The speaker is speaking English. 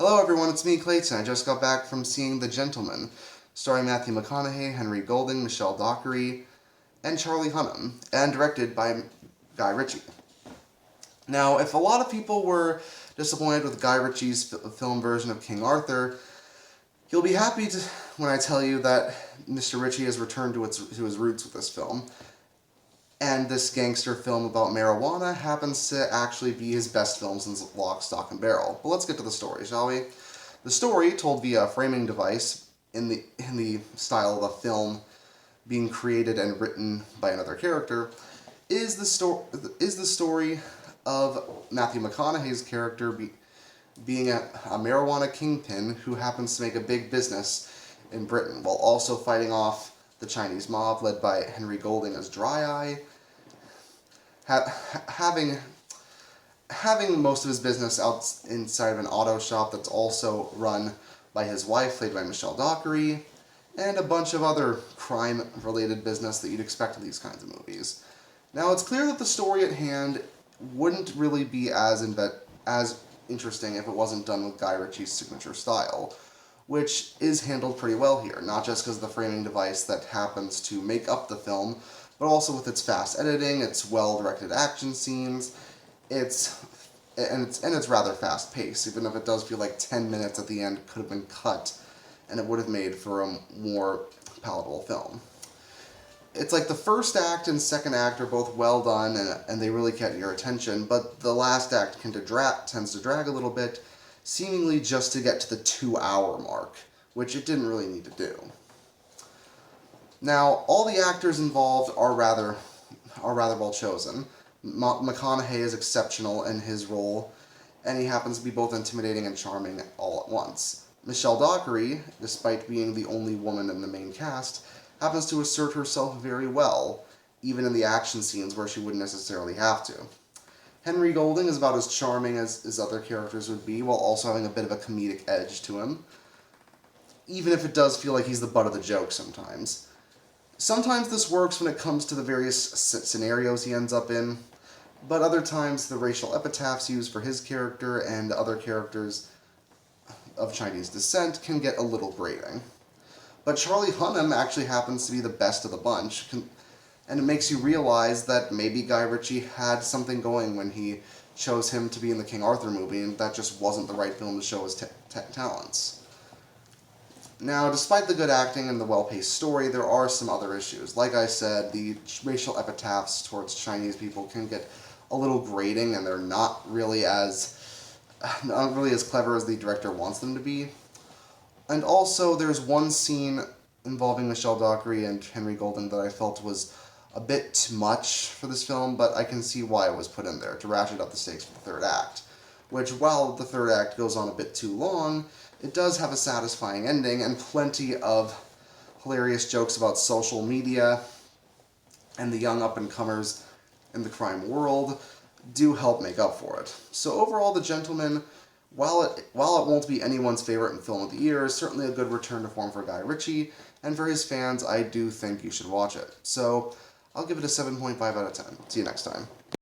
Hello everyone, it's me, Clayton. I just got back from seeing The Gentleman, starring Matthew McConaughey, Henry Golding, Michelle Dockery, and Charlie Hunnam, and directed by Guy Ritchie. Now, if a lot of people were disappointed with Guy Ritchie's film version of King Arthur, you'll be happy when I tell you that Mr. Ritchie has returned to his roots with this film. And this gangster film about marijuana happens to actually be his best film since Lock, Stock, and Barrel. But let's get to the story, shall we? The story, told via a framing device in the style of a film being created and written by another character, is the story of Matthew McConaughey's character being a marijuana kingpin who happens to make a big business in Britain, while also fighting off the Chinese mob led by Henry Golding as Dry Eye, having most of his business out inside of an auto shop that's also run by his wife, played by Michelle Dockery, and a bunch of other crime-related business that you'd expect in these kinds of movies. Now, it's clear that the story at hand wouldn't really be as interesting if it wasn't done with Guy Ritchie's signature style, which is handled pretty well here, not just because of the framing device that happens to make up the film, but also with its fast editing, its well-directed action scenes, it's rather fast-paced, even if it does feel like 10 minutes at the end could have been cut, and it would have made for a more palatable film. It's like the first act and second act are both well done, and they really get your attention, but the last act tends to drag a little bit, seemingly just to get to the 2-hour mark, which it didn't really need to do. Now, all the actors involved are rather well chosen. McConaughey is exceptional in his role, and he happens to be both intimidating and charming all at once. Michelle Dockery, despite being the only woman in the main cast, happens to assert herself very well, even in the action scenes where she wouldn't necessarily have to. Henry Golding is about as charming as his other characters would be, while also having a bit of a comedic edge to him, even if it does feel like he's the butt of the joke sometimes. Sometimes this works when it comes to the various scenarios he ends up in, but other times the racial epitaphs used for his character and other characters of Chinese descent can get a little grating. But Charlie Hunnam actually happens to be the best of the bunch, and it makes you realize that maybe Guy Ritchie had something going when he chose him to be in the King Arthur movie, and that just wasn't the right film to show his talents. Now, despite the good acting and the well-paced story, there are some other issues. Like I said, the racial epitaphs towards Chinese people can get a little grating, and they're not really as clever as the director wants them to be. And also, there's one scene involving Michelle Dockery and Henry Golding that I felt was a bit too much for this film, but I can see why it was put in there, to ratchet up the stakes for the third act. Which, while the third act goes on a bit too long, it does have a satisfying ending and plenty of hilarious jokes about social media and the young up-and-comers in the crime world do help make up for it. So overall, The Gentleman, while it won't be anyone's favorite film of the year, is certainly a good return to form for Guy Ritchie, and for his fans, I do think you should watch it. So I'll give it a 7.5 out of 10. See you next time.